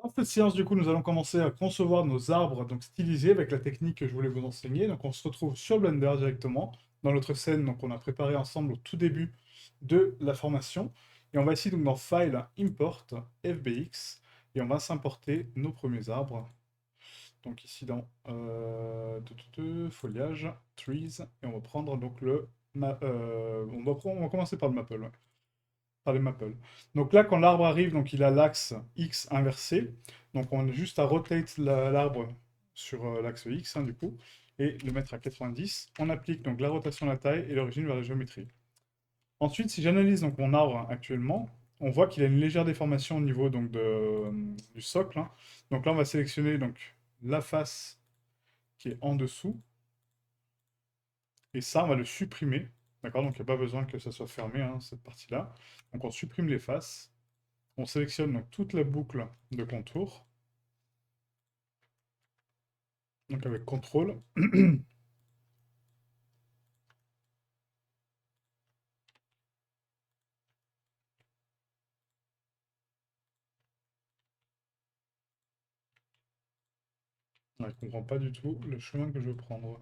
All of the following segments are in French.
Dans cette séance, du coup, nous allons commencer à concevoir nos arbres donc stylisés avec la technique que je voulais vous enseigner. Donc, on se retrouve sur Blender directement dans notre scène donc on a préparé ensemble au tout début de la formation. Et on va ici donc dans File, Import, FBX, et on va s'importer nos premiers arbres. Donc ici dans foliage, trees, et on va prendre donc on va commencer par le maple. Ouais, par les maples. Donc là, quand l'arbre arrive, donc il a l'axe X inversé. Donc on a juste à rotate l'arbre sur l'axe X, du coup, et le mettre à 90. On applique donc la rotation à la taille et l'origine vers la géométrie. Ensuite, si j'analyse donc mon arbre actuellement, on voit qu'il a une légère déformation au niveau donc du socle. Donc là, on va sélectionner donc la face qui est en dessous, et ça, on va le supprimer. D'accord? Donc il n'y a pas besoin que ça soit fermé, cette partie-là. Donc on supprime les faces. On sélectionne donc toute la boucle de contour, donc avec CTRL. Je ne comprends pas du tout le chemin que je veux prendre.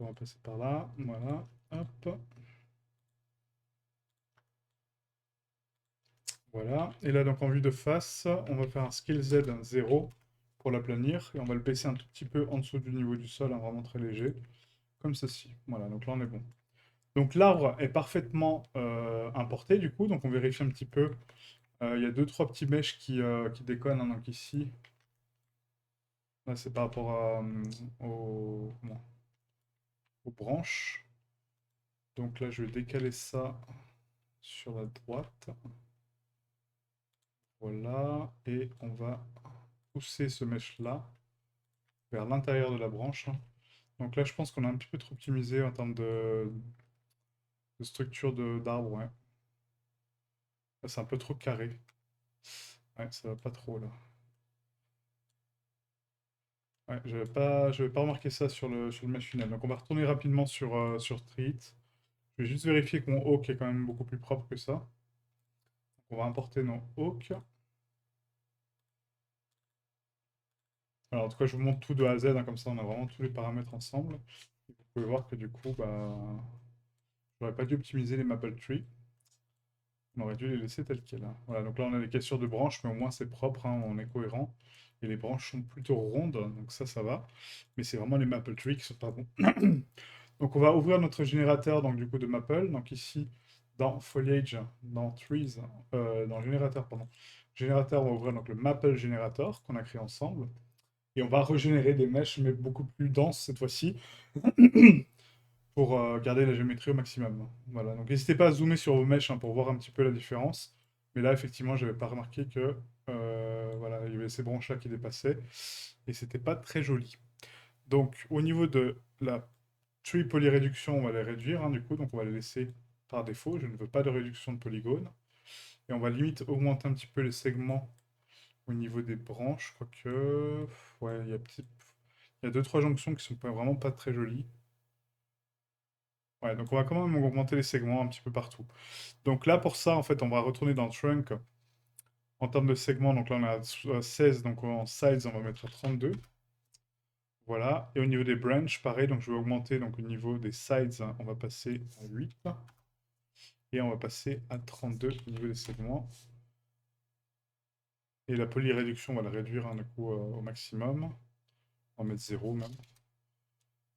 On va passer par là, voilà, hop, voilà. Et là, donc en vue de face, on va faire un Scale Z 0 pour l'aplanir, et on va le baisser un tout petit peu en dessous du niveau du sol, vraiment très léger, comme ceci. Voilà, donc là on est bon. Donc l'arbre est parfaitement importé du coup, donc on vérifie un petit peu. Il y a deux, trois petits mèches qui déconnent, donc ici, là c'est par rapport aux branches. Donc là je vais décaler ça sur la droite. Voilà, et on va pousser ce mèche-là vers l'intérieur de la branche. Donc là je pense qu'on a un petit peu trop optimisé en termes de structure d'arbre, ouais. Là, c'est un peu trop carré. Ouais, ça va pas trop là. Ouais, j'avais pas remarqué ça sur le mesh final. Donc on va retourner rapidement sur Street. Je vais juste vérifier que mon hawk est quand même beaucoup plus propre que ça. Donc, on va importer nos hawks. Alors en tout cas je vous montre tout de A à Z, comme ça on a vraiment tous les paramètres ensemble. Et vous pouvez voir que du coup, bah, j'aurais pas dû optimiser les maple trees. On aurait dû les laisser tels quels. Voilà, donc là on a les cassures de branches, mais au moins c'est propre, on est cohérent. Et les branches sont plutôt rondes, donc ça va. Mais c'est vraiment les maple trees qui sont pas bons. Donc on va ouvrir notre générateur donc du coup de maple. Donc ici dans foliage, dans trees, dans générateur, pardon. Générateur, on va ouvrir donc le maple generator qu'on a créé ensemble. Et on va régénérer des mèches, mais beaucoup plus denses cette fois-ci, pour garder la géométrie au maximum. Voilà, donc n'hésitez pas à zoomer sur vos mèches, pour voir un petit peu la différence. Mais là, effectivement, je n'avais pas remarqué que voilà, il y avait ces branches-là qui dépassaient, et c'était pas très joli. Donc au niveau de la tree polyréduction, on va les réduire, du coup, donc on va les laisser par défaut. Je ne veux pas de réduction de polygones. Et on va limite augmenter un petit peu les segments au niveau des branches. Je crois que ouais, il y a deux, trois jonctions qui sont vraiment pas très jolies. Ouais, donc on va quand même augmenter les segments un petit peu partout. Donc là, pour ça, en fait, on va retourner dans Trunk en termes de segments. Donc là, on est à 16, donc en size, on va mettre à 32. Voilà. Et au niveau des branches, pareil, donc je vais augmenter donc au niveau des sides, on va passer à 8. Et on va passer à 32 au niveau des segments. Et la polyréduction, on va la réduire du coup, au maximum. On va mettre 0 même.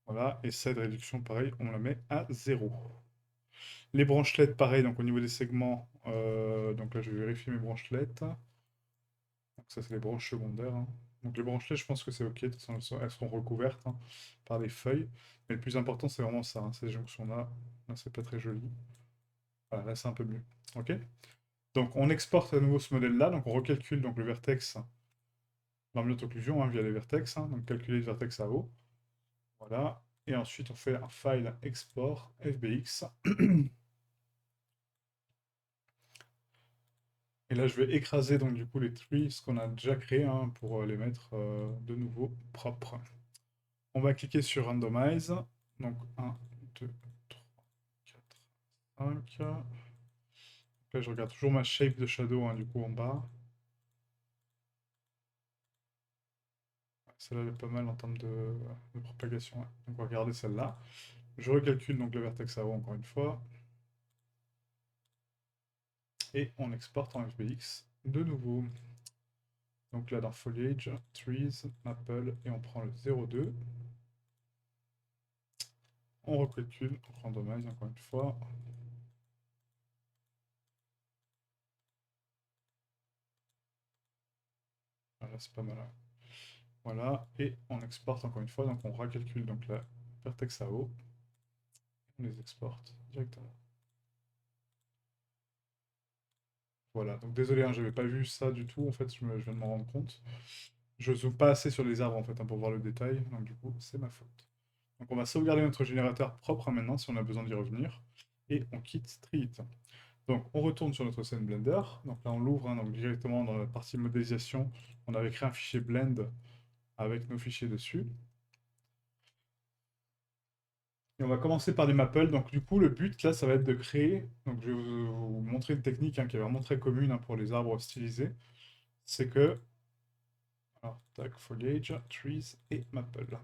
Voilà. Et cette réduction, pareil, on la met à 0. Les branchelettes, pareil, donc au niveau des segments, donc là je vais vérifier mes branchelettes. Donc ça c'est les branches secondaires. Donc les branchelettes, je pense que c'est ok, de toute façon, elles seront recouvertes, par les feuilles. Mais le plus important c'est vraiment ça, ces jonctions-là. Là c'est pas très joli. Voilà, là c'est un peu mieux. Ok? Donc on exporte à nouveau ce modèle-là, donc on recalcule donc, le vertex l'ambient occlusion, via les vertex, donc calculer le vertex à haut. Voilà. Et ensuite on fait un file export FBX. Et là, je vais écraser donc du coup les trees qu'on a déjà créés, pour les mettre de nouveau propres. On va cliquer sur Randomize. Donc 1, 2, 3, 4, 5. Là, je regarde toujours ma shape de shadow, du coup en bas. Celle-là, elle est pas mal en termes de propagation. Ouais. Donc on va garder celle-là. Je recalcule donc le vertex arrow encore une fois. Et on exporte en FBX de nouveau. Donc là dans Foliage, Trees, Maple, et on prend le 0,2. On recalcule, on randomise encore une fois. Voilà, c'est pas mal. Ouais. Voilà, et on exporte encore une fois. Donc on recalcule donc la vertex AO. On les exporte directement. Voilà, donc désolé, hein, j'avais pas vu ça du tout. En fait, je viens de m'en rendre compte. Je zoome pas assez sur les arbres en fait hein, pour voir le détail. Donc du coup, c'est ma faute. Donc on va sauvegarder notre générateur propre hein, maintenant si on a besoin d'y revenir. Et on quitte Treat. Donc on retourne sur notre scène Blender. Donc là on l'ouvre hein, donc directement dans la partie modélisation. On avait créé un fichier blend avec nos fichiers dessus. Et on va commencer par des maples. Donc du coup le but là ça va être de créer. Donc je vais vous montrer une technique hein, qui est vraiment très commune hein, pour les arbres stylisés. C'est que. Alors tac, foliage, trees et maple.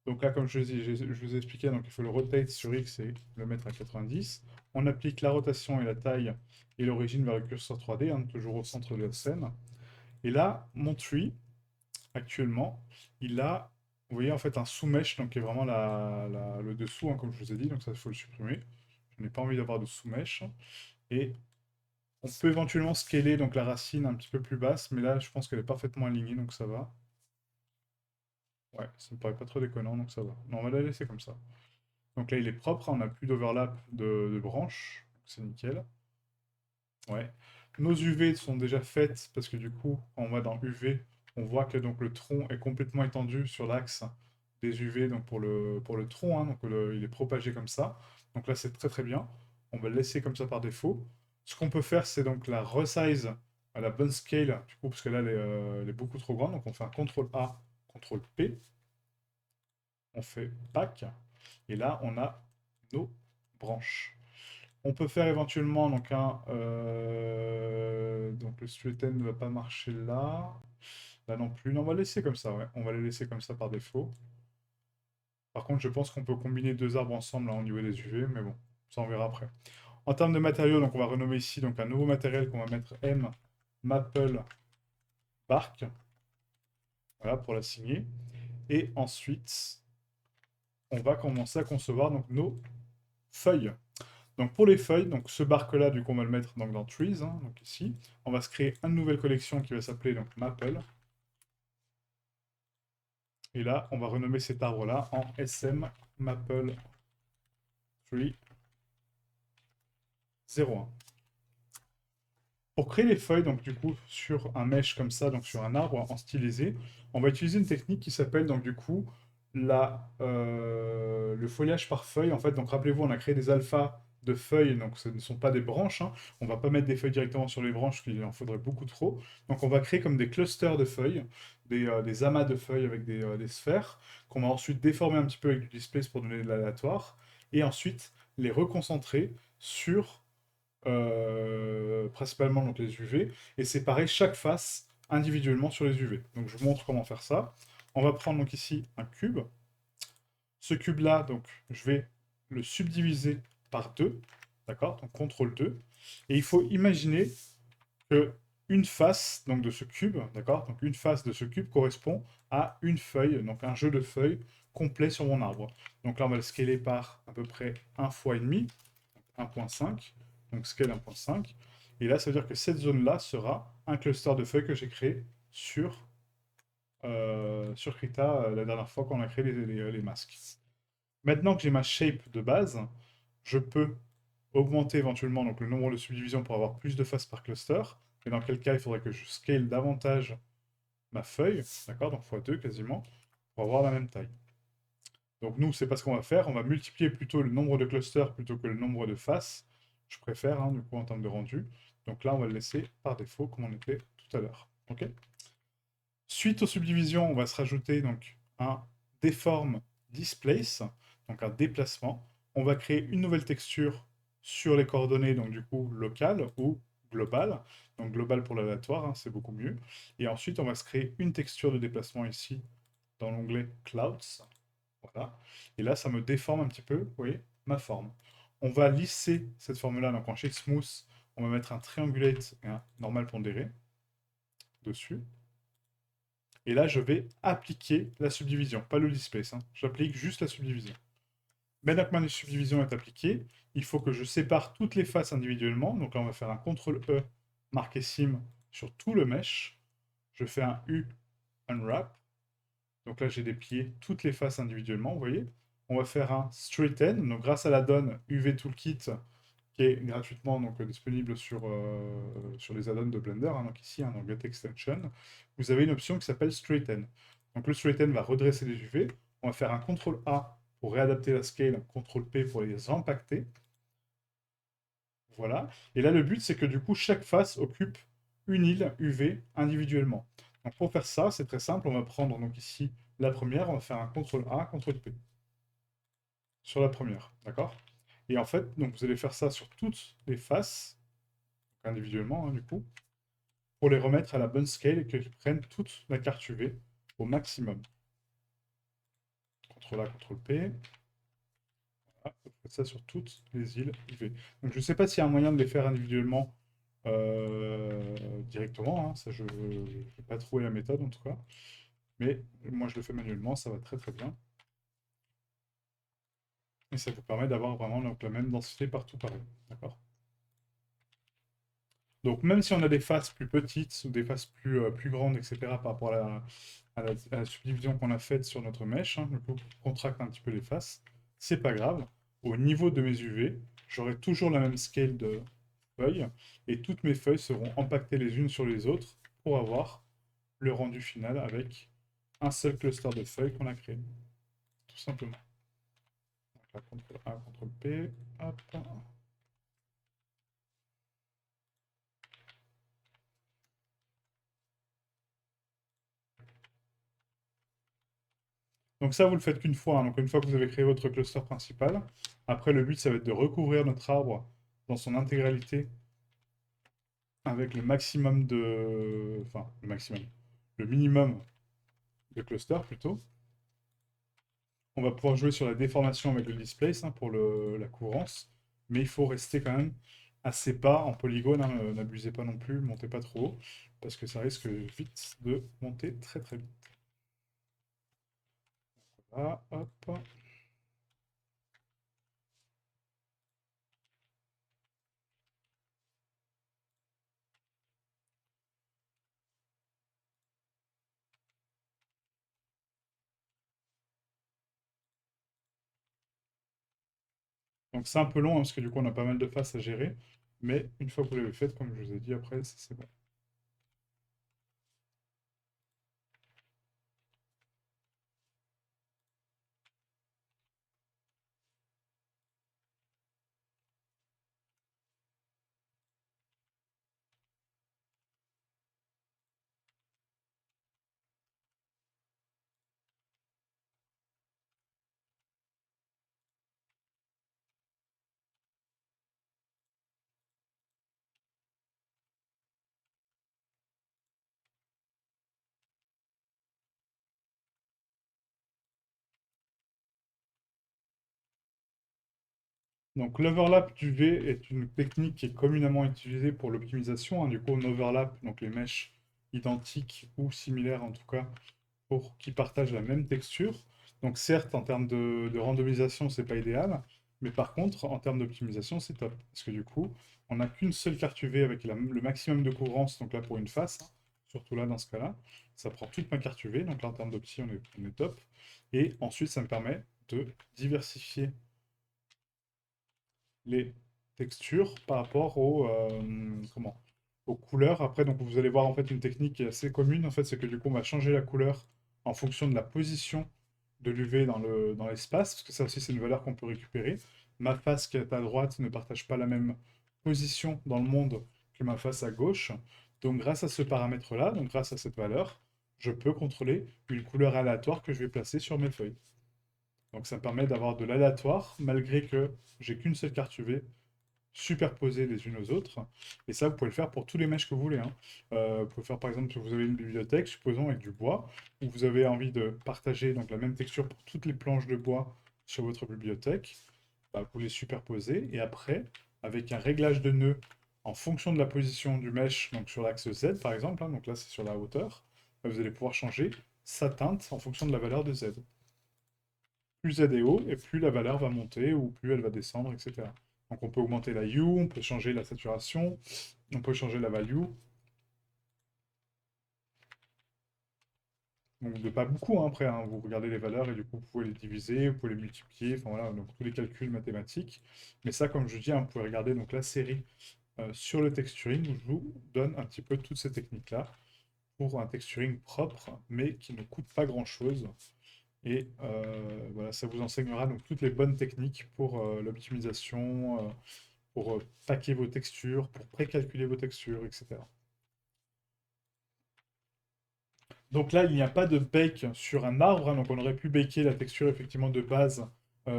Donc là, comme je vous ai expliqué, donc il faut le rotate sur X et le mettre à 90. On applique la rotation et la taille et l'origine vers le curseur 3D, hein, toujours au centre de la scène. Et là, mon tree, actuellement, il a, vous voyez, en fait, un sous-mesh, donc qui est vraiment le dessous, hein, comme je vous ai dit, donc ça, il faut le supprimer. Je n'ai pas envie d'avoir de sous-mesh. Et on peut éventuellement scaler donc, la racine un petit peu plus basse, mais là, je pense qu'elle est parfaitement alignée, donc ça va. Ouais, ça me paraît pas trop déconnant, donc ça va. Non, on va la laisser comme ça. Donc là, il est propre, hein, on n'a plus d'overlap de branches, c'est nickel. Ouais. Nos UV sont déjà faites parce que du coup, quand on va dans UV, on voit que donc le tronc est complètement étendu sur l'axe des UV donc pour le tronc, hein, donc il est propagé comme ça. Donc là, c'est très très bien. On va le laisser comme ça par défaut. Ce qu'on peut faire, c'est donc la resize à la bonne scale, du coup, parce que là, elle est beaucoup trop grande. Donc on fait un CTRL A, CTRL P, on fait Pack, et là, on a nos branches. On peut faire éventuellement donc donc le straighten ne va pas marcher là. Là non plus. Non, on va laisser comme ça, ouais. On va les laisser comme ça par défaut. Par contre, je pense qu'on peut combiner deux arbres ensemble là, au niveau des UV, mais bon, ça on verra après. En termes de matériaux, donc on va renommer ici donc un nouveau matériel qu'on va mettre M Maple Bark. Voilà pour la signer. Et ensuite, on va commencer à concevoir donc nos feuilles. Donc pour les feuilles, donc ce barque-là, du coup, on va le mettre donc, dans Trees, hein, donc ici. On va se créer une nouvelle collection qui va s'appeler donc Maple. Et là, on va renommer cet arbre-là en SM Maple Tree 01. Pour créer les feuilles, donc du coup, sur un mesh comme ça, donc sur un arbre en stylisé, on va utiliser une technique qui s'appelle donc du coup le feuillage par feuille. En fait, donc rappelez-vous, on a créé des alphas de feuilles, donc ce ne sont pas des branches. Hein. On va pas mettre des feuilles directement sur les branches, qu'il en faudrait beaucoup trop. Donc on va créer comme des clusters de feuilles, des amas de feuilles avec des sphères, qu'on va ensuite déformer un petit peu avec du displace pour donner de l'aléatoire, et ensuite les reconcentrer sur principalement donc les UV, et séparer chaque face individuellement sur les UV. Donc je vous montre comment faire ça. On va prendre donc ici un cube. Ce cube-là, donc je vais le subdiviser par 2, d'accord? Donc CTRL 2. Et il faut imaginer que une face donc, de ce cube, d'accord? Donc une face de ce cube correspond à une feuille, donc un jeu de feuilles complet sur mon arbre. Donc là, on va le scaler par à peu près 1 fois et demi, 1.5, donc scale 1.5. Et là, ça veut dire que cette zone-là sera un cluster de feuilles que j'ai créé sur Krita la dernière fois qu'on a créé les masques. Maintenant que j'ai ma shape de base, je peux augmenter éventuellement donc, le nombre de subdivisions pour avoir plus de faces par cluster. Et dans quel cas, il faudrait que je scale davantage ma feuille, d'accord, donc x2 quasiment, pour avoir la même taille. Donc nous, c'est pas ce qu'on va faire, on va multiplier plutôt le nombre de clusters plutôt que le nombre de faces. Je préfère, hein, du coup, en termes de rendu. Donc là, on va le laisser par défaut, comme on était tout à l'heure. Ok. Suite aux subdivisions, on va se rajouter donc un deform displace, donc un déplacement. On va créer une nouvelle texture sur les coordonnées, donc du coup locales ou globales. Donc global pour l'aléatoire, hein, c'est beaucoup mieux. Et ensuite, on va se créer une texture de déplacement ici dans l'onglet Clouds. Voilà. Et là, ça me déforme un petit peu, vous voyez, ma forme. On va lisser cette forme-là. Donc en Shape Smooth, on va mettre un triangulate et un normal pondéré dessus. Et là, je vais appliquer la subdivision, pas le displace. J'applique juste la subdivision. Maintenant que ma subdivision est appliquée, il faut que je sépare toutes les faces individuellement. Donc là, on va faire un CTRL-E, marqué Sim sur tout le mesh. Je fais un U, Unwrap. Donc là, j'ai déplié toutes les faces individuellement, vous voyez. On va faire un Straighten. Donc grâce à la donne UV Toolkit, qui est gratuitement donc, disponible sur les add-ons de Blender. Donc ici, dans Get Extension, vous avez une option qui s'appelle Straighten. Donc le Straighten va redresser les UV. On va faire un CTRL-A pour réadapter la scale, un CTRL-P pour les impacter. Voilà. Et là, le but, c'est que du coup, chaque face occupe une île UV individuellement. Donc pour faire ça, c'est très simple. On va prendre donc ici la première, on va faire un CTRL-A, CTRL-P sur la première. D'accord? Et en fait, donc vous allez faire ça sur toutes les faces, individuellement, du coup, pour les remettre à la bonne scale et qu'ils prennent toute la carte UV au maximum. CTRL-A, CTRL-P. Voilà, vous faites ça sur toutes les îles UV. Donc je ne sais pas s'il y a un moyen de les faire individuellement directement. Ça, je n'ai pas trouvé la méthode en tout cas. Mais moi, je le fais manuellement, ça va très très bien. Et ça vous permet d'avoir vraiment donc, la même densité partout pareil. D'accord? Donc même si on a des faces plus petites ou des faces plus grandes, etc., par rapport à la subdivision qu'on a faite sur notre mèche, du coup, on contracte un petit peu les faces, c'est pas grave. Au niveau de mes UV, j'aurai toujours la même scale de feuilles, et toutes mes feuilles seront empaquetées les unes sur les autres pour avoir le rendu final avec un seul cluster de feuilles qu'on a créé. Tout simplement. Donc là, CTRL-A, CTRL-P, hop. Donc ça, vous le faites qu'une fois. Donc une fois que vous avez créé votre cluster principal, après le but, ça va être de recouvrir notre arbre dans son intégralité avec le maximum de... Enfin, le maximum. Le minimum de clusters plutôt. On va pouvoir jouer sur la déformation avec le displace pour la couvrance. Mais il faut rester quand même assez bas en polygone. N'abusez pas non plus, montez pas trop haut. Parce que ça risque vite de monter très très vite. Voilà, hop. Donc c'est un peu long parce que du coup on a pas mal de faces à gérer. Mais une fois que vous l'avez fait, comme je vous ai dit après, c'est bon. Donc l'overlap du V est une technique qui est communément utilisée pour l'optimisation. Du coup, on overlap donc les mèches identiques ou similaires en tout cas pour qui partagent la même texture. Donc certes, en termes de randomisation, c'est pas idéal, mais par contre, en termes d'optimisation, c'est top. Parce que du coup, on n'a qu'une seule carte UV avec le maximum de couvrance, donc là pour une face, surtout là dans ce cas-là, ça prend toute ma carte UV, donc là en termes d'opti, on est top. Et ensuite, ça me permet de diversifier les textures par rapport aux couleurs. Après, donc, vous allez voir en fait une technique qui est assez commune, en fait, c'est que du coup, on va changer la couleur en fonction de la position de l'UV dans l'espace, parce que ça aussi, c'est une valeur qu'on peut récupérer. Ma face qui est à droite ne partage pas la même position dans le monde que ma face à gauche. Donc, grâce à ce paramètre-là, donc grâce à cette valeur, je peux contrôler une couleur aléatoire que je vais placer sur mes feuilles. Donc ça me permet d'avoir de l'aléatoire, malgré que j'ai qu'une seule carte UV superposées les unes aux autres. Et ça, vous pouvez le faire pour tous les meshes que vous voulez, hein. Vous pouvez faire par exemple, si vous avez une bibliothèque, supposons avec du bois, où vous avez envie de partager donc la même texture pour toutes les planches de bois sur votre bibliothèque, bah, vous les superposez et après, avec un réglage de nœud en fonction de la position du mesh, donc sur l'axe Z par exemple, hein, donc là c'est sur la hauteur, bah, vous allez pouvoir changer sa teinte en fonction de la valeur de Z. Plus Z est haut, et plus la valeur va monter, ou plus elle va descendre, etc. Donc on peut augmenter la hue, on peut changer la saturation, on peut changer la value. Donc de pas beaucoup, hein, après, hein, vous regardez les valeurs et du coup vous pouvez les diviser, vous pouvez les multiplier, enfin voilà, donc tous les calculs mathématiques. Mais ça, comme je dis, hein, vous pouvez regarder donc la série sur le texturing où je vous donne un petit peu toutes ces techniques-là pour un texturing propre, mais qui ne coûte pas grand-chose. Et voilà, ça vous enseignera donc toutes les bonnes techniques pour l'optimisation, pour packer vos textures, pour précalculer vos textures, etc. Donc là, il n'y a pas de bake sur un arbre, hein, donc on aurait pu baker la texture effectivement de base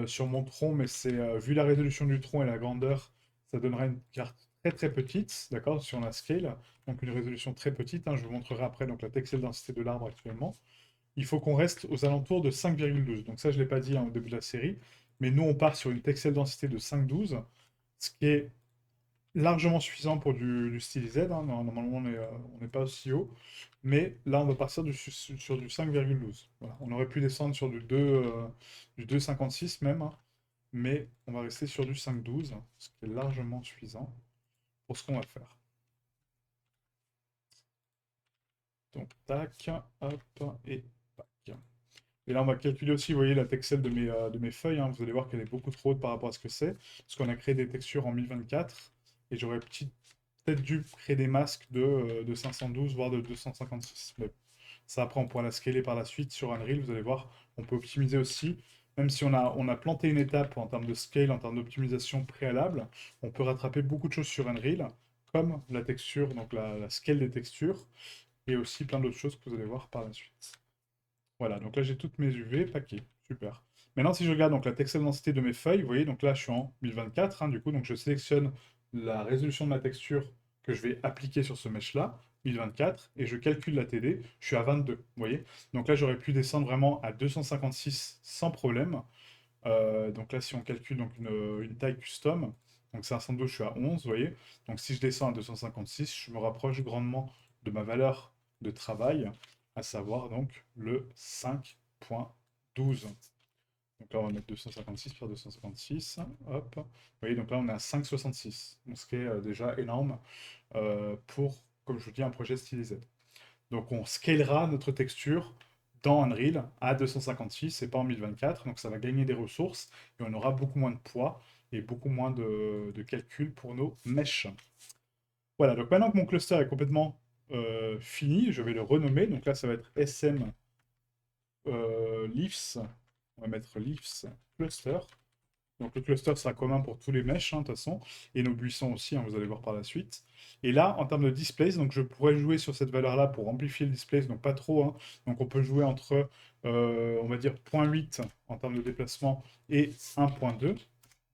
sur mon tronc, mais c'est vu la résolution du tronc et la grandeur, ça donnera une carte très très petite, d'accord, sur la scale, donc une résolution très petite, hein, je vous montrerai après donc la texel densité de l'arbre actuellement. Il faut qu'on reste aux alentours de 5,12. Donc ça, je ne l'ai pas dit hein, au début de la série, mais nous, on part sur une texel densité de 5,12, ce qui est largement suffisant pour du stylisé, hein. Normalement, on n'est pas aussi haut. Mais là, on va partir sur du 5,12. Voilà. On aurait pu descendre sur du 2,56 même, hein. Mais on va rester sur du 5,12, ce qui est largement suffisant pour ce qu'on va faire. Donc, tac, hop, et tac. Et là, on va calculer aussi, vous voyez, la texelle de mes feuilles, hein. Vous allez voir qu'elle est beaucoup trop haute par rapport à ce que c'est. Parce qu'on a créé des textures en 1024. Et j'aurais peut-être dû créer des masques de 512, voire de 256. Mais ça, après, on pourra la scaler par la suite sur Unreal. Vous allez voir, on peut optimiser aussi. Même si on a planté une étape en termes de scale, en termes d'optimisation préalable, on peut rattraper beaucoup de choses sur Unreal, comme la texture, donc la scale des textures, et aussi plein d'autres choses que vous allez voir par la suite. Voilà, donc là j'ai toutes mes UV paquets, super. Maintenant si je regarde donc la texture densité de mes feuilles, vous voyez, donc là je suis en 1024, hein, du coup, donc je sélectionne la résolution de ma texture que je vais appliquer sur ce mesh-là, 1024, et je calcule la TD, je suis à 22, vous voyez. Donc là j'aurais pu descendre vraiment à 256 sans problème. Donc là si on calcule donc une taille custom, donc 512 je suis à 11, vous voyez. Donc si je descends à 256, je me rapproche grandement de ma valeur de travail, à savoir donc le 5.12. Donc là, on va mettre 256 par 256. Hop. Vous voyez, donc là, on est à 5,66. Donc, ce qui est déjà énorme pour, comme je vous dis, un projet stylisé. Donc, on scalera notre texture dans Unreal à 256 et pas en 1024. Donc, ça va gagner des ressources et on aura beaucoup moins de poids et beaucoup moins de calculs pour nos mèches. Voilà, donc maintenant que mon cluster est complètement fini, je vais le renommer. Donc là, ça va être SM leaves. On va mettre leaves cluster. Donc le cluster sera commun pour tous les meshes, hein, de toute façon, et nos buissons aussi, hein, vous allez voir par la suite. Et là, en termes de displace, donc je pourrais jouer sur cette valeur-là pour amplifier le displace, donc pas trop, hein. Donc on peut jouer entre, on va dire, 0,8 en termes de déplacement et 1,2,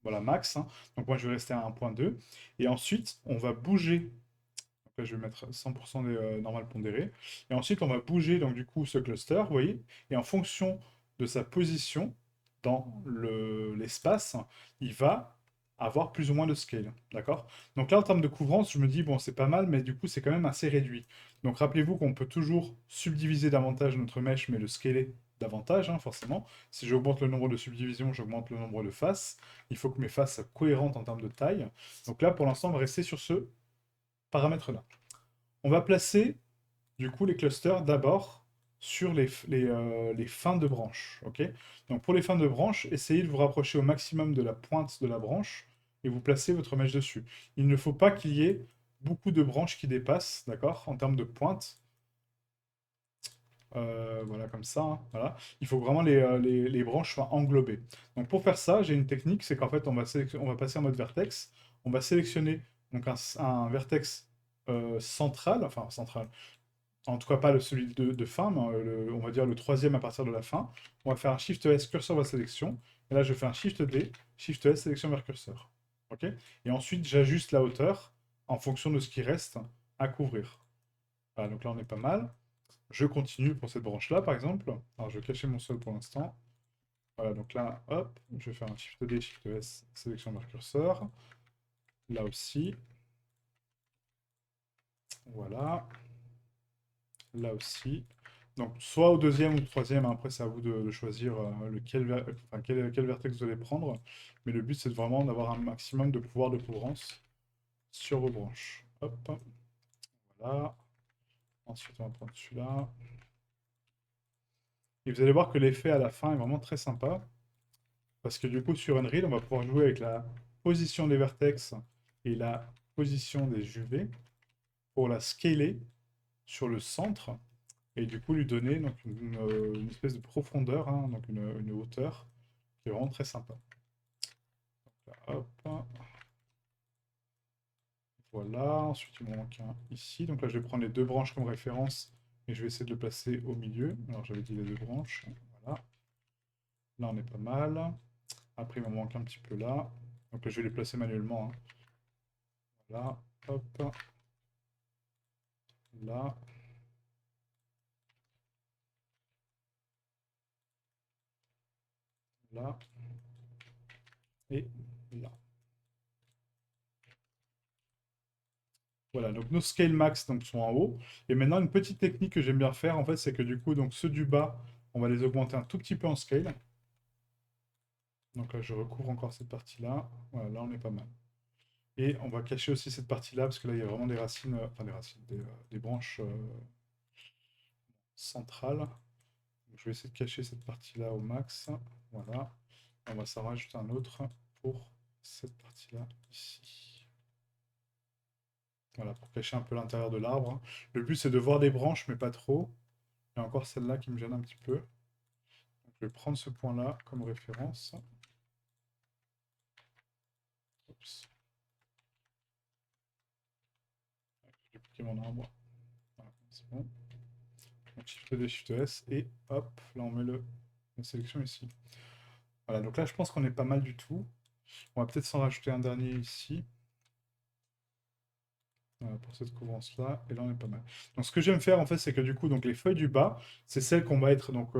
voilà, max, hein. Donc moi, je vais rester à 1,2. Et ensuite, on va bouger. Donc là, je vais mettre 100% des normales pondérées. Et ensuite, on va bouger, donc du coup, ce cluster, vous voyez, et en fonction de sa position, dans l'espace, il va avoir plus ou moins de scale. D'accord? Donc là, en termes de couvrance, je me dis, bon, c'est pas mal, mais du coup, c'est quand même assez réduit. Donc rappelez-vous qu'on peut toujours subdiviser davantage notre mèche, mais le scaler davantage, hein, forcément. Si j'augmente le nombre de subdivisions, j'augmente le nombre de faces. Il faut que mes faces soient cohérentes en termes de taille. Donc là, pour l'instant, on va rester sur ce paramètre-là. On va placer du coup les clusters d'abord sur les fins de branche. Ok. Donc pour les fins de branche, essayez de vous rapprocher au maximum de la pointe de la branche et vous placez votre mèche dessus. Il ne faut pas qu'il y ait beaucoup de branches qui dépassent, d'accord, en termes de pointe. Voilà, comme ça, hein, voilà. Il faut que vraiment les branches soient englobées. Donc pour faire ça, j'ai une technique, c'est qu'en fait, on va passer en mode vertex. On va sélectionner donc un vertex central, enfin central, en tout cas pas celui de fin, mais on va dire le troisième à partir de la fin. On va faire un Shift S, curseur vers sélection. Et là, je fais un Shift D, Shift S, sélection vers curseur. Ok? Et ensuite, j'ajuste la hauteur en fonction de ce qui reste à couvrir. Voilà, donc là, on est pas mal. Je continue pour cette branche-là, par exemple. Alors, je vais cacher mon sol pour l'instant. Voilà, donc là, hop, je vais faire un Shift D, Shift S, sélection de curseur. Là aussi. Voilà. Là aussi. Donc, soit au deuxième ou au troisième, hein, après c'est à vous de choisir enfin, quel vertex vous allez prendre. Mais le but, c'est vraiment d'avoir un maximum de pouvoir de couvrance sur vos branches. Hop, voilà. Ensuite, on va prendre celui-là. Et vous allez voir que l'effet à la fin est vraiment très sympa. Parce que du coup, sur Unreal, on va pouvoir jouer avec la position des vertex et la position des UV pour la scaler sur le centre. Et du coup, lui donner donc, une espèce de profondeur, hein, donc une hauteur, qui est vraiment très sympa. Donc là, hop, voilà. Ensuite, il me manque un ici. Donc là, je vais prendre les deux branches comme référence et je vais essayer de le placer au milieu. Alors, j'avais dit les deux branches. Voilà. Là, on est pas mal. Après, il me manque un petit peu là. Donc là, je vais les placer manuellement, hein. Là, hop, là, là et là. Voilà, donc nos scale max donc, sont en haut. Et maintenant, une petite technique que j'aime bien faire, en fait, c'est que du coup, donc, ceux du bas, on va les augmenter un tout petit peu en scale. Donc là, je recouvre encore cette partie-là. Voilà, là, on est pas mal. Et on va cacher aussi cette partie-là, parce que là, il y a vraiment des racines, enfin des racines, des branches centrales. Donc, je vais essayer de cacher cette partie-là au max. Voilà. On va s'en rajouter un autre pour cette partie-là ici. Voilà, pour cacher un peu l'intérieur de l'arbre. Le but, c'est de voir des branches, mais pas trop. Il y a encore celle-là qui me gêne un petit peu. Donc, je vais prendre ce point-là comme référence. Oups. J'ai dupliqué mon arbre. Voilà, c'est bon. Donc, Shift D, Shift S, et hop, là on met la sélection ici. Voilà, donc là je pense qu'on est pas mal du tout. On va peut-être s'en rajouter un dernier ici. Voilà, pour cette couvrance-là, et là on est pas mal. Donc ce que j'aime faire en fait, c'est que du coup, donc les feuilles du bas, c'est celles qu'on va être donc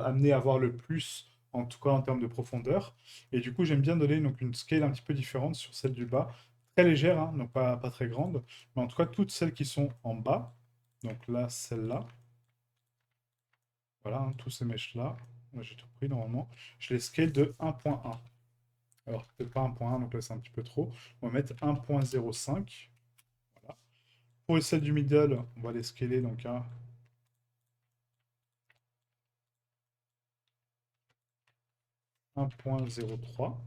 amené à voir le plus, en tout cas en termes de profondeur. Et du coup, j'aime bien donner donc une scale un petit peu différente sur celle du bas, très légère, hein, donc pas très grande, mais en tout cas toutes celles qui sont en bas. Donc là, celle-là, voilà, hein, tous ces mèches-là, moi j'ai tout pris normalement, je les scale de 1.1. Alors peut-être pas 1.1, donc là c'est un petit peu trop. On va mettre 1.05. Voilà. Pour celles du middle, on va les scaler donc à 1.03.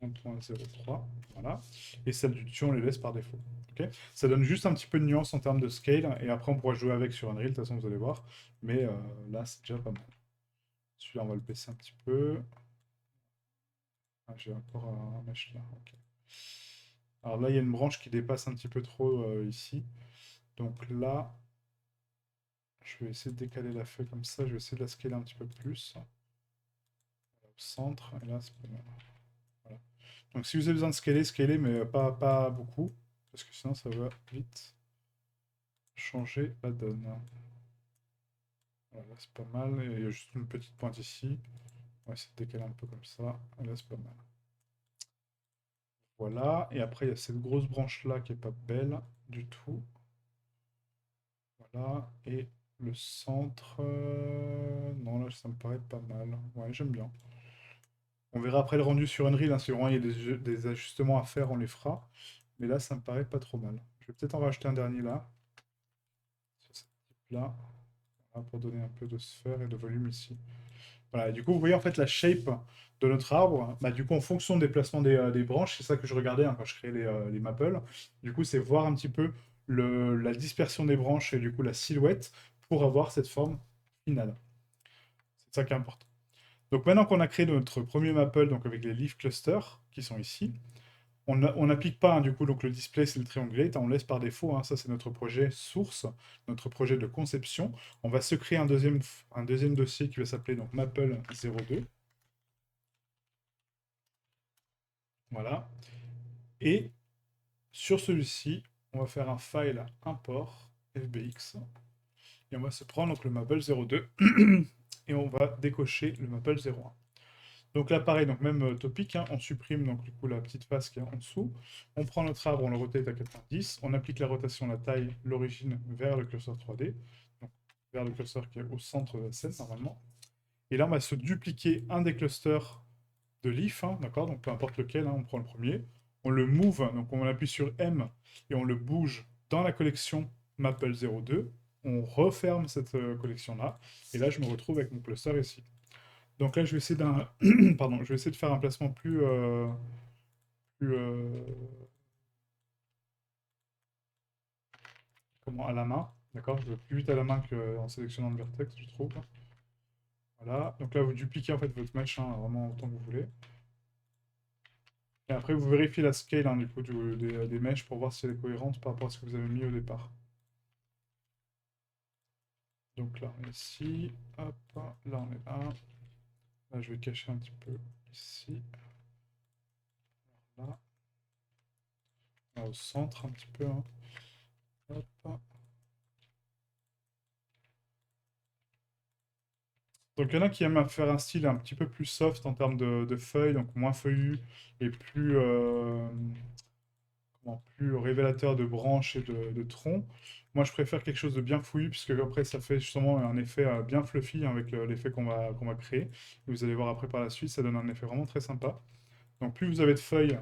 1.03, voilà. Et celle du dessus, on les laisse par défaut. Ok, ça donne juste un petit peu de nuance en termes de scale, et après on pourra jouer avec sur Unreal, de toute façon vous allez voir. Mais là, c'est déjà pas mal. Celui-là, on va le baisser un petit peu. Ah, j'ai encore un mesh là. Ok. Alors là, il y a une branche qui dépasse un petit peu trop ici. Donc là, je vais essayer de décaler la feuille comme ça. Je vais essayer de la scaler un petit peu plus. Au centre. Et là, c'est pas mal. Voilà. Donc si vous avez besoin de scaler, scaler, mais pas beaucoup. Parce que sinon, ça va vite changer la donne. Voilà, c'est pas mal. Et il y a juste une petite pointe ici. On va essayer de décaler un peu comme ça. Et là, c'est pas mal. Voilà. Et après, il y a cette grosse branche-là qui est pas belle du tout. Voilà. Et le centre... non, là, ça me paraît pas mal. Ouais, j'aime bien. On verra après le rendu sur Unreal, hein, si vraiment il y a des ajustements à faire, on les fera. Mais là, ça me paraît pas trop mal. Je vais peut-être en rajouter un dernier là. Sur ce type-là. Voilà, pour donner un peu de sphère et de volume ici. Voilà, et du coup, vous voyez en fait la shape de notre arbre. Bah, du coup, en fonction des placements des branches, c'est ça que je regardais hein, quand je créais les maples. Du coup, c'est voir un petit peu la dispersion des branches et du coup la silhouette pour avoir cette forme finale. C'est ça qui est important. Donc maintenant qu'on a créé notre premier maple donc avec les leaf clusters qui sont ici, on n'applique pas hein, du coup donc le display c'est le triangulate, hein, on laisse par défaut, hein, ça c'est notre projet source, notre projet de conception. On va se créer un deuxième dossier qui va s'appeler donc maple 02. Voilà. Et sur celui-ci, on va faire un file import fbx et on va se prendre donc le Maple 02 et on va décocher le Maple 01. Donc là, pareil, donc même topic, hein, on supprime donc du coup la petite face qui est en dessous. On prend notre arbre, on le rotate à 90. On applique la rotation, la taille, l'origine vers le curseur 3D, donc vers le curseur qui est au centre de la scène normalement. Et là, on va se dupliquer un des clusters de leaf, hein, d'accord? Donc peu importe lequel, hein, on prend le premier. On le move, donc on appuie sur M et on le bouge dans la collection Maple 02. On referme cette collection-là. Et là, je me retrouve avec mon cluster ici. Donc là, je vais essayer d'un, pardon, je vais essayer de faire un placement plus comment, à la main, d'accord? Je vais plus vite à la main qu'en sélectionnant le vertex, je trouve. Voilà. Donc là, vous dupliquez en fait votre mesh, hein, vraiment autant que vous voulez. Et après, vous vérifiez la scale hein, du coup des mèches pour voir si elle est cohérente par rapport à ce que vous avez mis au départ. Donc là, on est ici. Hop, là, on est là. Là, je vais cacher un petit peu ici. Là. Là, au centre un petit peu. Hein. Hop. Donc il y en a qui aiment faire un style un petit peu plus soft en termes de feuilles, donc moins feuillu et plus, plus révélateur de branches et de troncs. Moi je préfère quelque chose de bien fouillu, puisque après ça fait justement un effet bien fluffy avec l'effet qu'on va créer. Et vous allez voir après par la suite, ça donne un effet vraiment très sympa. Donc plus vous avez de feuilles,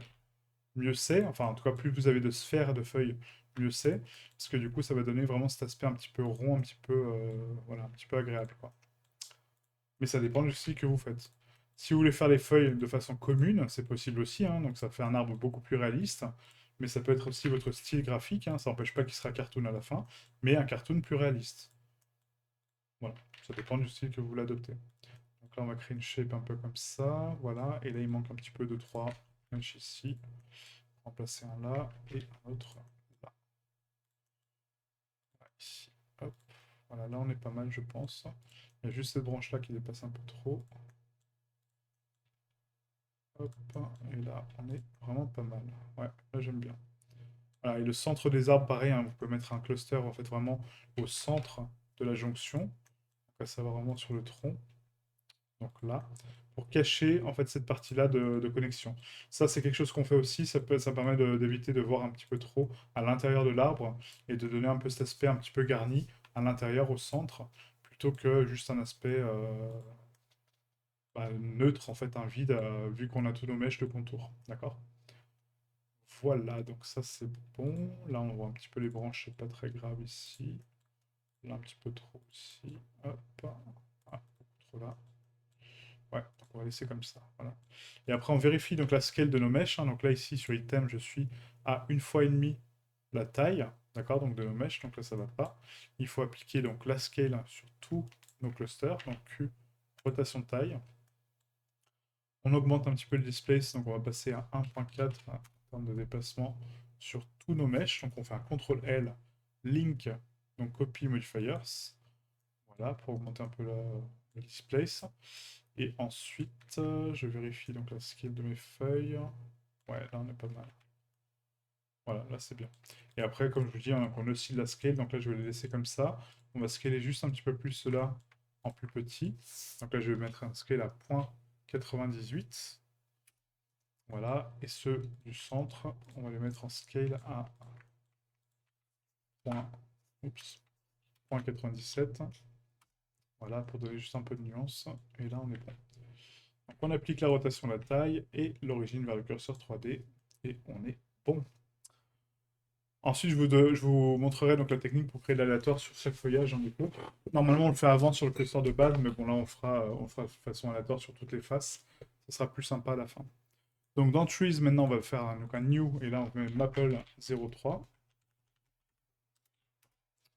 mieux c'est. Enfin en tout cas plus vous avez de sphères de feuilles, mieux c'est. Parce que du coup ça va donner vraiment cet aspect un petit peu rond, un petit peu, voilà, un petit peu agréable, quoi. Mais ça dépend du style que vous faites. Si vous voulez faire les feuilles de façon commune, c'est possible aussi, hein, donc ça fait un arbre beaucoup plus réaliste. Mais ça peut être aussi votre style graphique, hein, ça n'empêche pas qu'il sera cartoon à la fin, mais un cartoon plus réaliste. Voilà, ça dépend du style que vous voulez adopter. Donc là, on va créer une shape un peu comme ça, voilà. Et là, il manque un petit peu de 3 mèches ici. Remplacer un là et un autre là. Voilà, ici, hop. Voilà, là, on est pas mal, je pense. Il y a juste cette branche-là qui dépasse un peu trop. Hop, et là, on est vraiment pas mal. Ouais, là, j'aime bien. Voilà, et le centre des arbres, pareil, hein, vous pouvez mettre un cluster, en fait, vraiment au centre de la jonction. Donc là, ça va vraiment sur le tronc. Donc là, pour cacher, en fait, cette partie-là de connexion. Ça, c'est quelque chose qu'on fait aussi. Ça permet d'éviter de voir un petit peu trop à l'intérieur de l'arbre et de donner un peu cet aspect un petit peu garni à l'intérieur, au centre, plutôt que juste un aspect neutre, en fait, un vide, vu qu'on a tous nos mèches de contour. D'accord? Voilà, donc ça c'est bon. Là on voit un petit peu les branches, c'est pas très grave ici. Là un petit peu trop ici. Hop. Ah, beaucoup trop là. Ouais, donc on va laisser comme ça. Voilà. Et après on vérifie donc la scale de nos mèches, hein. Donc là ici sur item je suis à 1,5 fois la taille. D'accord, donc de nos mèches, donc là ça va pas. Il faut appliquer donc la scale sur tous nos clusters. Donc Q, rotation de taille. On augmente un petit peu le displace, donc on va passer à 1,4 en termes de déplacement sur tous nos mèches. Donc on fait un CTRL L, link, donc copy modifiers. Voilà, pour augmenter un peu le displace. Et ensuite, je vérifie donc la scale de mes feuilles. Ouais, là on est pas mal. Voilà, là c'est bien. Et après, comme je vous dis, hein, on oscille la scale, donc là je vais les laisser comme ça. On va scaler juste un petit peu plus cela en plus petit. Donc là je vais mettre un scale à 0,98. Voilà, et ceux du centre, on va les mettre en scale à point, oups, 0,97. Voilà, pour donner juste un peu de nuance. Et là, on est bon. Donc on applique la rotation, la taille et l'origine vers le curseur 3D. Et on est bon. Ensuite, je vous montrerai donc la technique pour créer de l'aléatoire sur chaque feuillage, hein, du coup. Normalement, on le fait avant sur le curseur de base, mais bon, là, on fera de façon aléatoire sur toutes les faces. Ce sera plus sympa à la fin. Donc dans Trees, maintenant, on va faire donc, un New, et là, on met Maple 03.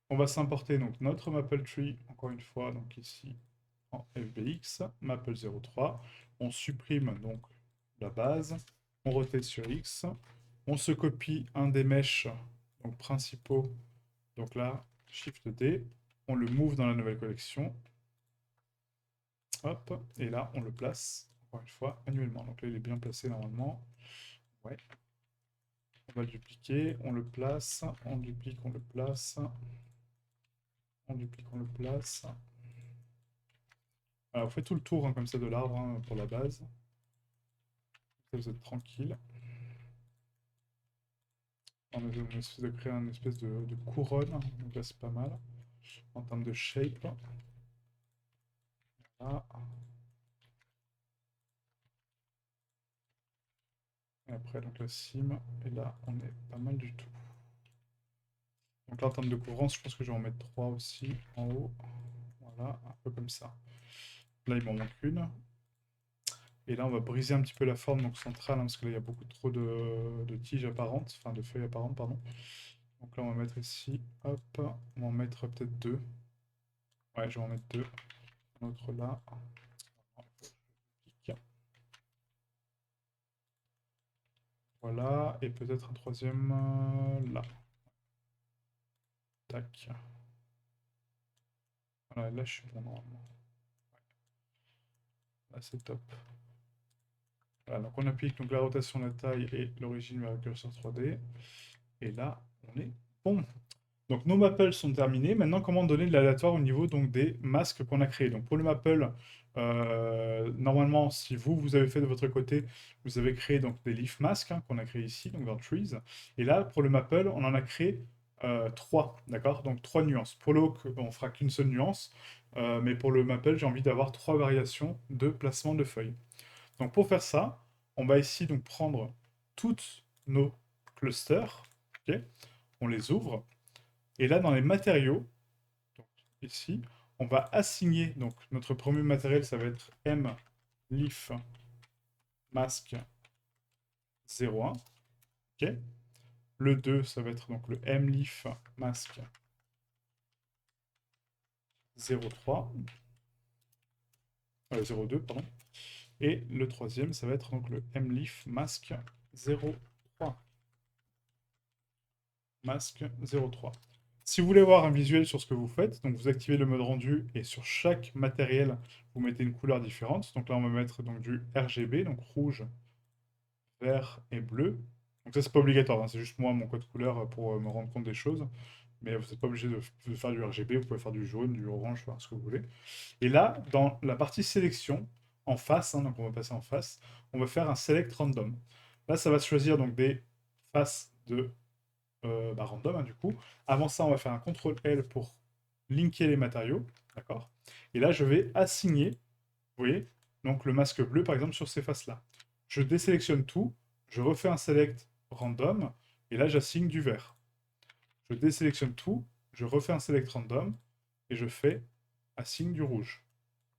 On va s'importer donc notre Maple Tree, encore une fois, donc ici en FBX, Maple 03. On supprime donc la base, on rotate sur X, on se copie un des meshes donc principaux, donc là, Shift D, on le move dans la nouvelle collection, hop, et là on le place, encore une fois, manuellement. Donc là il est bien placé normalement. Ouais. On va le dupliquer, on le place, on duplique, on le place, on duplique, on le place. Alors, on fait tout le tour hein, comme ça de l'arbre hein, pour la base. Ça, vous êtes tranquille. On essaie de créer une espèce de couronne, donc là c'est pas mal. En termes de shape. Là. Et après, donc la cime, et là on est pas mal du tout. Donc là en termes de couvrance, je pense que je vais en mettre 3 aussi en haut. Voilà, un peu comme ça. Là il m'en manque une. Et là on va briser un petit peu la forme donc centrale, hein, parce que là il y a beaucoup trop de tiges apparentes, enfin de feuilles apparentes, pardon. Donc là on va mettre ici, hop, on va en mettre peut-être 2. Ouais, je vais en mettre 2. Un autre là. Voilà, et peut-être un troisième là. Tac. Voilà, là je suis bon normalement. Là c'est top. Voilà, donc on applique donc la rotation, la taille et l'origine vers le curseur 3D. Et là, on est bon. Donc nos maples sont terminés. Maintenant, comment donner de l'aléatoire au niveau donc, des masques qu'on a créés. Donc pour le maple, normalement, si vous avez fait de votre côté, vous avez créé donc des leaf masks hein, qu'on a créé ici, donc dans Trees. Et là, pour le maple, on en a créé 3, d'accord? Donc 3 nuances. Pour l'oak, on fera qu'une seule nuance. Mais pour le maple, j'ai envie d'avoir 3 variations de placement de feuilles. Donc pour faire ça, on va ici donc prendre toutes nos clusters, ok. On les ouvre, et là dans les matériaux, donc ici, on va assigner, donc notre premier matériel, ça va être M leaf mask 01, ok. Le 2, ça va être donc le M leaf mask 03, 02, pardon. Et le troisième, ça va être donc le M leaf mask 03. Masque 03. Si vous voulez voir un visuel sur ce que vous faites, donc vous activez le mode rendu et sur chaque matériel, vous mettez une couleur différente. Donc là, on va mettre donc du RGB, donc rouge, vert et bleu. Donc ça, c'est pas obligatoire, hein, c'est juste moi, mon code couleur pour me rendre compte des choses. Mais vous n'êtes pas obligé de faire du RGB, vous pouvez faire du jaune, du orange, enfin, ce que vous voulez. Et là, dans la partie sélection, en face, hein, donc on va passer en face, on va faire un select random. Là, ça va se choisir donc des faces de random, hein, du coup. Avant ça, on va faire un CTRL L pour linker les matériaux, d'accord. Et là, je vais assigner, vous voyez, donc le masque bleu, par exemple, sur ces faces-là. Je désélectionne tout, je refais un select random, et là, j'assigne du vert. Je désélectionne tout, je refais un select random, et je fais assign du rouge.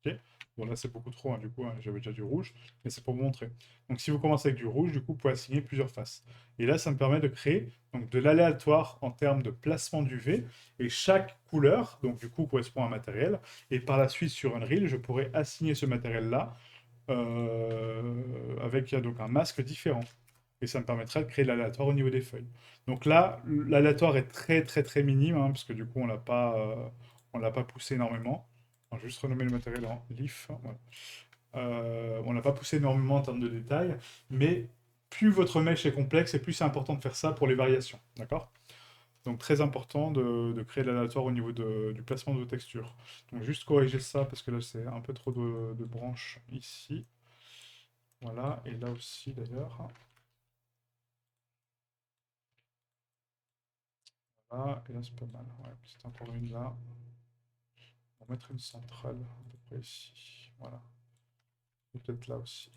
Ok. Bon, là, c'est beaucoup trop, hein, du coup, hein, j'avais déjà du rouge, mais c'est pour vous montrer. Donc, si vous commencez avec du rouge, du coup, vous pouvez assigner plusieurs faces. Et là, ça me permet de créer donc, de l'aléatoire en termes de placement d'UV, et chaque couleur, donc du coup, correspond à un matériel. Et par la suite, sur Unreal, je pourrais assigner ce matériel-là avec donc, un masque différent. Et ça me permettra de créer l'aléatoire au niveau des feuilles. Donc là, l'aléatoire est très très très minime, hein, parce que du coup, on l'a pas poussé énormément. On va juste renommer le matériel en leaf. Voilà. On l'a pas poussé énormément en termes de détails, mais plus votre mèche est complexe et plus c'est important de faire ça pour les variations. D'accord? Donc très important de créer l'aléatoire au niveau du placement de vos textures. Donc juste corriger ça parce que là c'est un peu trop de branches ici. Voilà, et là aussi d'ailleurs. Voilà, et là c'est pas mal. Ouais, c'est encore une là. On va mettre une centrale à peu près ici. Voilà. Et peut-être là aussi.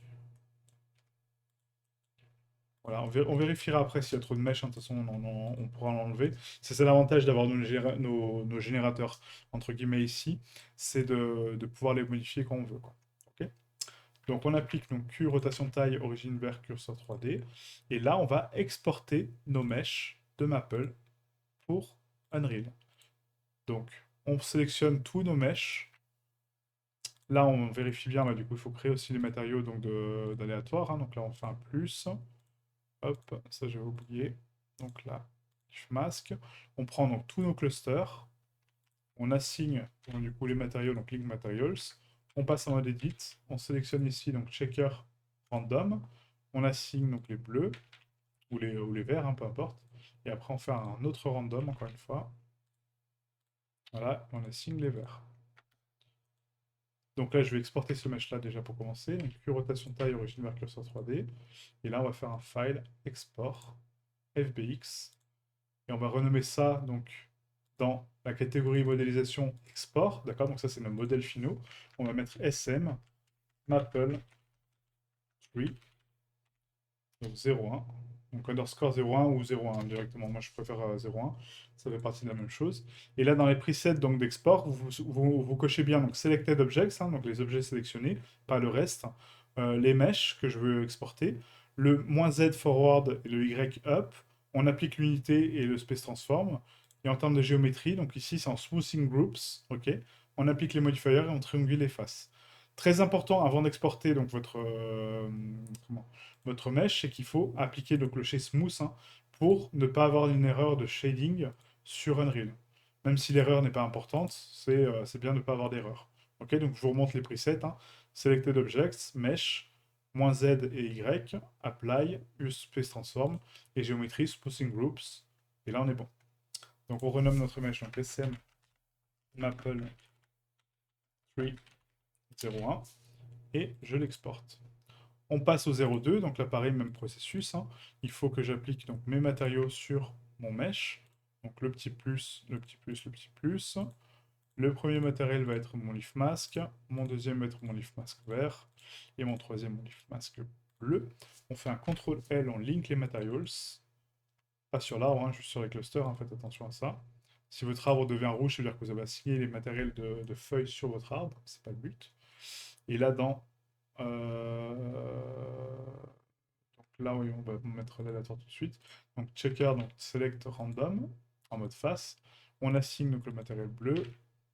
Voilà, on vérifiera après s'il y a trop de mèches, hein, de toute façon on pourra l'enlever. C'est ça l'avantage d'avoir nos générateurs, entre guillemets ici, c'est de pouvoir les modifier quand on veut, quoi. Ok. Donc on applique donc Q, rotation taille, origine vers curseur 3D, et là on va exporter nos mèches de Maple pour Unreal. Donc on sélectionne tous nos mèches. Là on vérifie bien, bah, du coup il faut créer aussi les matériaux d'aléatoire, hein. Donc là on fait un plus. Hop, ça j'avais oublié. Donc là, mask. On prend donc tous nos clusters. On assigne donc, du coup les matériaux, donc link materials. On passe en mode edit. On sélectionne ici donc checker random. On assigne donc les bleus. ou les verts, hein, peu importe. Et après, on fait un autre random, encore une fois. Voilà, on assigne les verts. Donc là, je vais exporter ce mesh-là déjà pour commencer. Donc, Q rotation taille, origine vers curseur 3D. Et là, on va faire un file export FBX. Et on va renommer ça donc dans la catégorie modélisation export. D'accord? Donc ça, c'est nos modèles finaux. On va mettre SM Maple Tree, donc 0,1. Donc underscore 0,1 ou 0,1 directement. Moi, je préfère 0,1. Ça fait partie de la même chose. Et là, dans les presets donc d'export, vous cochez bien donc selected objects, hein, donc les objets sélectionnés, pas le reste. Les meshes que je veux exporter. Le "-z forward et le Y up. On applique l'unité et le space transform. Et en termes de géométrie, donc ici, c'est en smoothing groups. Ok. On applique les modifiers et on triangule les faces. Très important avant d'exporter donc votre mesh, c'est qu'il faut appliquer le clocher smooth, hein, pour ne pas avoir une erreur de shading sur Unreal. Même si l'erreur n'est pas importante, c'est bien de ne pas avoir d'erreur. Ok, donc je vous remonte les presets, hein. Selected Objects, Mesh, "-z et Y, Apply, Use Space Transform, et Géométrie, Smoothing Groups. Et là, on est bon. Donc on renomme notre mesh, donc SM Maple 301, et je l'exporte. On passe au 0,2, donc là pareil, même processus, hein. Il faut que j'applique donc mes matériaux sur mon mesh. Donc le petit plus, le petit plus, le petit plus. Le premier matériel va être mon leaf mask, mon deuxième va être mon leaf mask vert, et mon troisième mon leaf mask bleu. On fait un CTRL L, on link les materials. Pas sur l'arbre, hein, juste sur les clusters, hein, faites attention à ça. Si votre arbre devient rouge, ça veut dire que vous avez assigné les matériels de feuilles sur votre arbre, c'est pas le but. Et là, donc là, oui, on va mettre l'aléatoire tout de suite. Donc checker, donc select random, en mode face. On assigne donc le matériel bleu.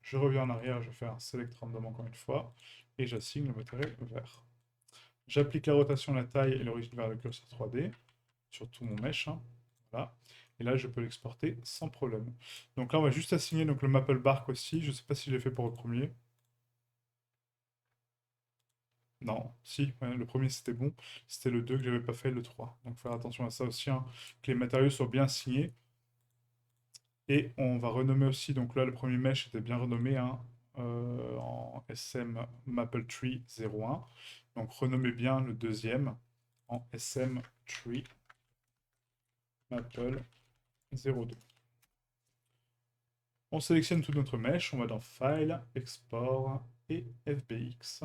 Je reviens en arrière, je fais un select random encore une fois. Et j'assigne le matériel vert. J'applique la rotation, la taille et l'origine vers le curseur 3D sur tout mon mesh, hein. Voilà. Et là, je peux l'exporter sans problème. Donc là, on va juste assigner donc, le Maple Bark aussi. Je ne sais pas si je l'ai fait pour le premier. Non, si, ouais, le premier c'était bon. C'était le 2 que j'avais pas fait, le 3. Donc faire attention à ça aussi, hein, que les matériaux soient bien signés. Et on va renommer aussi, donc là le premier mesh était bien renommé, hein, en SM Maple Tree 01. Donc renommez bien le deuxième en SM Tree Maple 02. On sélectionne tout notre mesh, on va dans File, Export et FBX.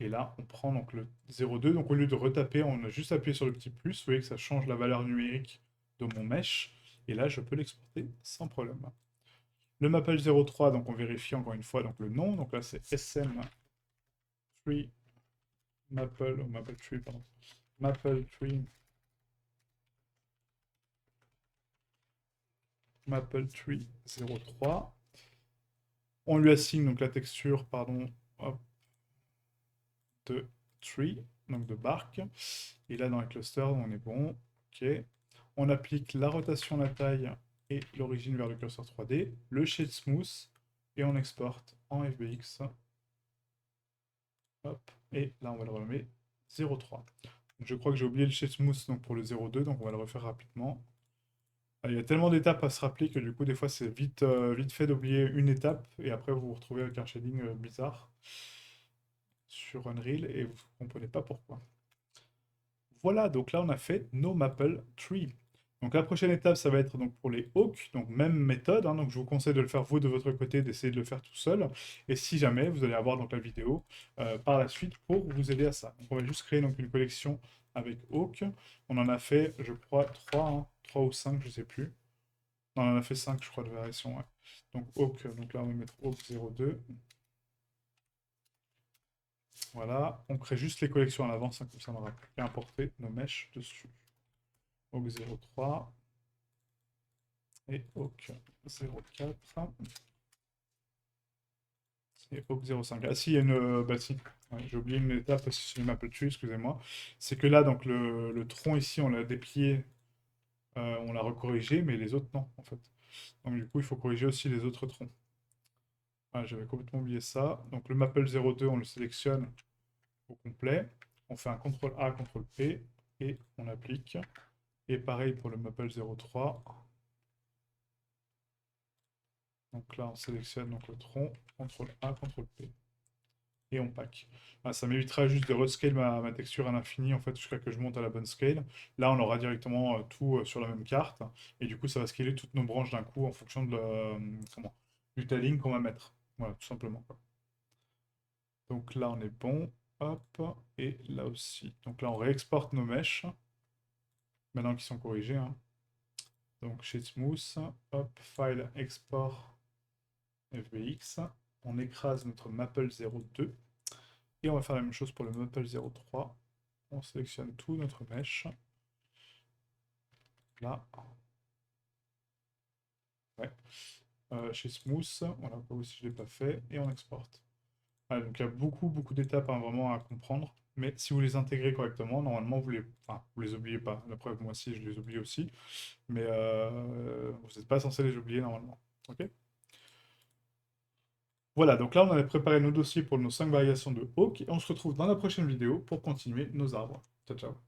Et là, on prend donc le 0,2. Donc au lieu de retaper, on a juste appuyé sur le petit plus. Vous voyez que ça change la valeur numérique de mon mesh. Et là, je peux l'exporter sans problème. Le Maple 03, donc on vérifie encore une fois donc le nom. Donc là, c'est SM3 Maple, Maple Tree, pardon. Maple Tree, Maple Tree 03. On lui assigne donc la texture, pardon, hop, de tree, donc de bark. Et là, dans les clusters, on est bon. Ok. On applique la rotation, la taille et l'origine vers le curseur 3D, le shade smooth, et on exporte en FBX. Hop. Et là, on va le renommer 0,3. Je crois que j'ai oublié le shade smooth donc pour le 0,2, donc on va le refaire rapidement. Il y a tellement d'étapes à se rappeler que du coup, des fois, c'est vite fait d'oublier une étape, et après, vous vous retrouvez avec un shading bizarre sur Unreal, et vous ne comprenez pas pourquoi. Voilà, donc là on a fait nos Maple Tree. Donc la prochaine étape, ça va être donc pour les hawks, donc même méthode, hein, donc je vous conseille de le faire vous de votre côté, d'essayer de le faire tout seul. Et si jamais, vous allez avoir donc la vidéo par la suite pour vous aider à ça. Donc on va juste créer donc une collection avec hawk. On en a fait, je crois, 3, hein, 3 ou 5, je sais plus. Non, on en a fait 5, je crois, de variations, ouais. Donc hawk, donc là on va mettre hawk 02. Voilà, on crée juste les collections à l'avance, hein, comme ça on aura plus qu'à importer nos mèches dessus. Hawk 03 et Hawk 04 et Hawk 05. Ah si, il y a une... bah si, ouais, j'ai oublié une étape aussi sur le MapleTree, excusez-moi. C'est que là, donc le tronc ici, on l'a déplié, on l'a recorrigé, mais les autres non, en fait. Donc du coup, il faut corriger aussi les autres troncs. Ah, j'avais complètement oublié ça. Donc le Maple 02, on le sélectionne au complet. On fait un CTRL A, CTRL P. et on applique. Et pareil pour le Maple 03. Donc là, on sélectionne donc le tronc, CTRL A, CTRL P. Et on pack. Ah, ça m'évitera juste de rescale ma texture à l'infini, en fait, jusqu'à que je monte à la bonne scale. Là, on aura directement tout sur la même carte. Et du coup, ça va scaler toutes nos branches d'un coup en fonction de du tiling qu'on va mettre. Voilà, tout simplement, quoi. Donc là, on est bon. Hop. Et là aussi. Donc là, on réexporte nos mèches. Maintenant qu'ils sont corrigés, hein. Donc chez Smooth, hop, File, Export, FBX. On écrase notre Maple 02. Et on va faire la même chose pour le Maple 03. On sélectionne tout notre mèche. Là. Ouais. Chez Smooth, voilà, pas aussi je ne l'ai pas fait. Et on exporte. Voilà, donc il y a beaucoup d'étapes hein, vraiment à comprendre. Mais si vous les intégrez correctement, normalement vous les oubliez pas. La preuve, moi aussi, je les oublie aussi. Mais vous n'êtes pas censé les oublier normalement. Ok. Voilà, donc là on avait préparé nos dossiers pour nos 5 variations de Hawk. Et on se retrouve dans la prochaine vidéo pour continuer nos arbres. Ciao, ciao.